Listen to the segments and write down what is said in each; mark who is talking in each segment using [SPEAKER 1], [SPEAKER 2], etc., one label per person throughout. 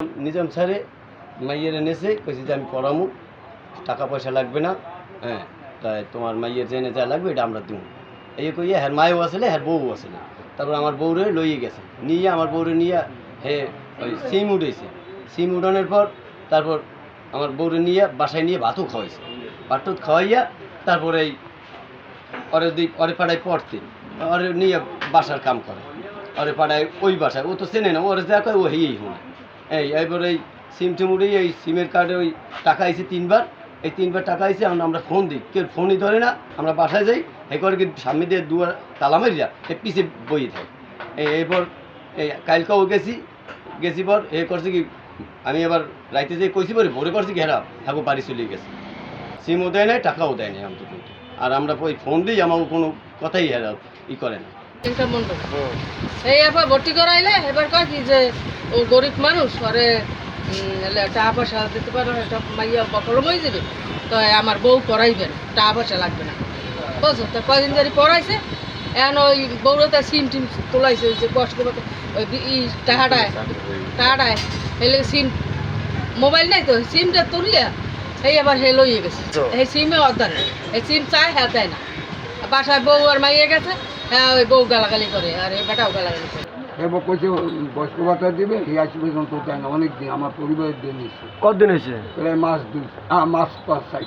[SPEAKER 1] নিজাম স্যারে মাইয়ের এনেছে কইছি যে আমি পড়ামু, টাকা পয়সা লাগবে না, হ্যাঁ তাই তোমার মাইয়ের জেনে যা লাগবে এটা আমরা দিব। এই কইয়া হ্যার মায়ও আসলে হ্যার বউ আসলে। তারপর আমার বউরে লইয়ে গেছে, নিয়ে আমার বউরে নিয়ে হে ওই সিম উঠেছে। সিম উঠানোর পর তারপর আমার বউরে নিয়ে বাসায় নিয়ে ভাতও খাওয়াইছে। ভাত খাওয়াইয়া তারপরে এই ওরে পাড়ায় পড়তে, ওরে নিয়ে বাসার কাম করে, ওরে পাড়ায় ওই বাসায় ও তো চেনে না, ওরে যা কয় ও হেয়েই শুনে। এইবার এই সিম টিম উঠেই এই সিমের কার্ডে ওই টাকা আইছে 3বার, এই 3বার টাকা আইছে। আমরা ফোন দিই, কেউ ফোনই ধরে না। আমরা বাসায় যাই, এই করে কি সামনে দিয়ে দুয়ার তালা মারিয়া এই পিছিয়ে বইয়ে থাকে। এরপর এই কালকেও গেছি পর এ করছে কি, আমি এবার রাইতে যেয়ে কইছি পরে ভোরে করছি কি হেরা হ্যাঁ বাড়ি চলে গেছে। সিমও দেয় নাই, টাকাও দেয় নাই আমাদের কিন্তু। আর আমরা ওই ফোন দিই, আমার কোনো কথাই হেরা করে না।
[SPEAKER 2] এই এবার ভর্তি করাইলে এবার কয় কি যে ও গরিব মানুষ, পরে টাকা পয়সা দিতে পারো, একটা মাইয়া বকলম হয়ে যাবে, তো আমার বউ পড়াইবেন, টাকা পয়সা লাগবে না, বুঝছো? তো কয়দিন ধরে পড়াইছে, এখন ওই বউরা তার সিম টিম তোলাইছে, যে কষ্ট করতে ওই টাকাটায় এলে সিম মোবাইল নাই তো সিমটা তুললে এই আবার হে লইয়ে গেছে। এই সিমে অর্ধার এই সিম চায়, হ্যাঁ দেয় না। বাসায় বউ আর মাইয়ে গেছে, হ্যাঁ ওই বউ গালাগালি করে আর এই বেটাও গালাগালি করে।
[SPEAKER 3] এবার কইছে বয়স্ক ভাতা দিবে, এই আজ পর্যন্ত দেয় না। অনেক দিন আমার পরিবারের দিন নিচ্ছে।
[SPEAKER 4] কতদিন হয়েছে?
[SPEAKER 3] প্রায় মাস 5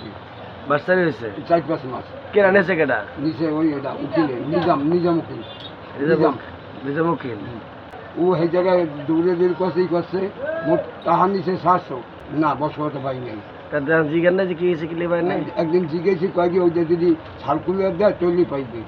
[SPEAKER 4] বাচ্চারি হয়েছে
[SPEAKER 3] 4-5 মাস।
[SPEAKER 4] কেনা নেছে কেটা?
[SPEAKER 3] নিচে ওই এটা উকিলে নিজাম উকিল।
[SPEAKER 4] নিজাম উকিল।
[SPEAKER 3] ও সেই জায়গায় দৌড়ে করছে মোট টাকা নিচে 700 না, বয়স্ক ভাতা পাই নাই।
[SPEAKER 4] জিজ্ঞাসা না যে কি হয়েছে কি লেবার নেই।
[SPEAKER 3] একদিন জিজ্ঞেসি কয়েক ওই যে যদি সার্কুলার দেয় তৈরি পাইবে।